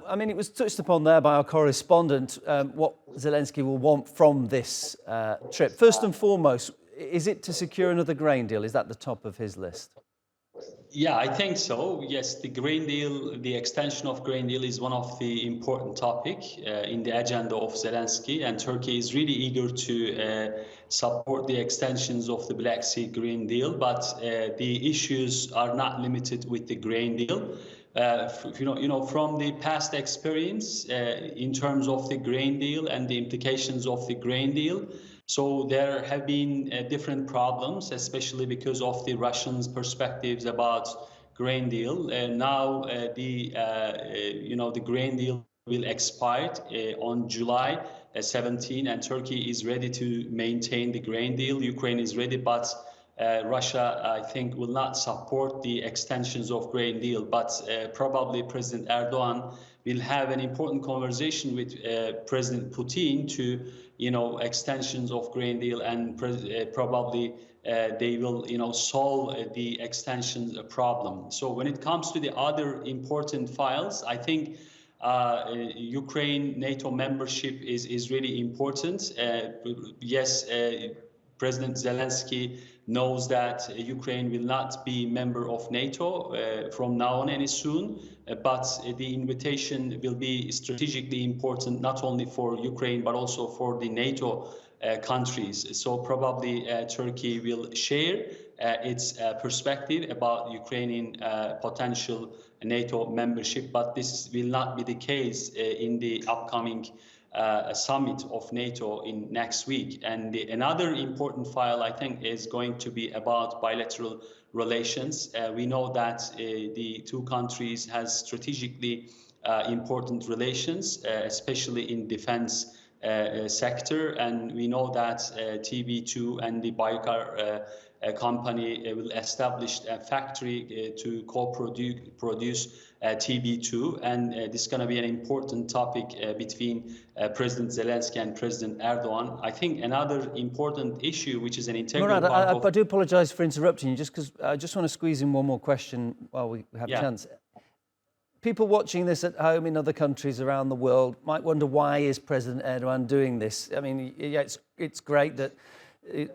I mean, it was touched upon there by our correspondent, what Zelenskyy will want from this trip. First and foremost, is it to secure another grain deal? Is that the top of his list? Yeah, I think so. Yes, the grain deal, the extension of grain deal is one of the important topic in the agenda of Zelenskyy, and Turkey is really eager to support the extensions of the Black Sea grain deal. But the issues are not limited with the grain deal. From the past experience in terms of the grain deal and the implications of the grain deal. So there have been different problems, especially because of the Russians' perspectives about grain deal. Now the grain deal will expire on July 17, and Turkey is ready to maintain the grain deal. Ukraine is ready, but Russia, I think, will not support the extensions of grain deal. But probably President Erdoğan will have an important conversation with President Putin to, extensions of grain deal, and probably they will, solve the extension problem. So when it comes to the other important files, I think Ukraine NATO membership is really important. Yes, President Zelenskyy knows that Ukraine will not be member of NATO from now on any soon, but the invitation will be strategically important not only for Ukraine but also for the NATO countries. So probably Turkey will share its perspective about Ukrainian potential NATO membership, but this will not be the case in the upcoming summit of NATO in next week. And another important file, I think, is going to be about bilateral relations. We know that the two countries has strategically important relations, especially in defense sector, and we know that TB2 and the Baykar company will establish a factory to co-produce TB2, and this is going to be an important topic between President Zelenskyy and President Erdoğan. I think another important issue, which is an integral Murat, part of... I do apologise for interrupting you, just because I just want to squeeze in one more question while we have a chance. People watching this at home in other countries around the world might wonder, why is President Erdoğan doing this? I mean, yeah, it's great that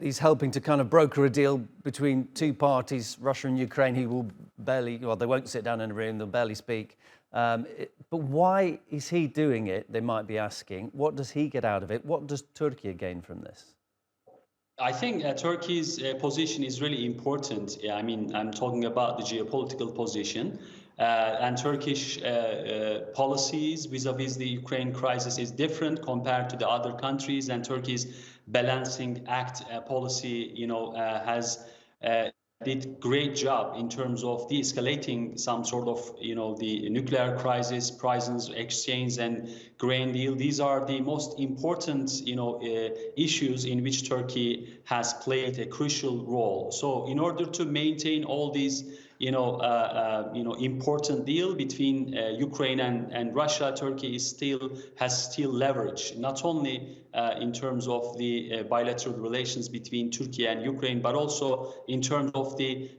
he's helping to kind of broker a deal between two parties, Russia and Ukraine, who will barely, well, they won't sit down in a room, they'll barely speak. But why is he doing it, they might be asking? What does he get out of it? What does Turkey gain from this? I think Turkey's position is really important. I mean, I'm talking about the geopolitical position. And Turkish policies vis-a-vis the Ukraine crisis is different compared to the other countries, and Turkey's balancing act policy, has did great job in terms of de-escalating some sort of, the nuclear crisis, prisons exchange, and grain deal. These are the most important, issues in which Turkey has played a crucial role. So in order to maintain all these important deal between Ukraine and Russia, Turkey has still leverage, not only in terms of the bilateral relations between Turkey and Ukraine, but also in terms of the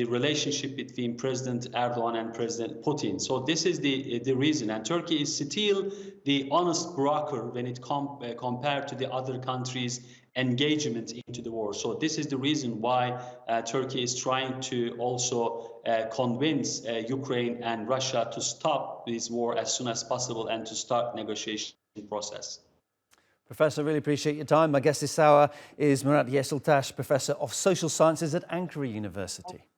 relationship between President Erdoğan and President Putin. So this is the reason, and Turkey is still the honest broker when it compared to the other countries' engagement into the war. So this is the reason why Turkey is trying to also convince Ukraine and Russia to stop this war as soon as possible and to start negotiation process. Professor, really appreciate your time. My guest this hour is Murat Yesiltas, Professor of Social Sciences at Ankara University.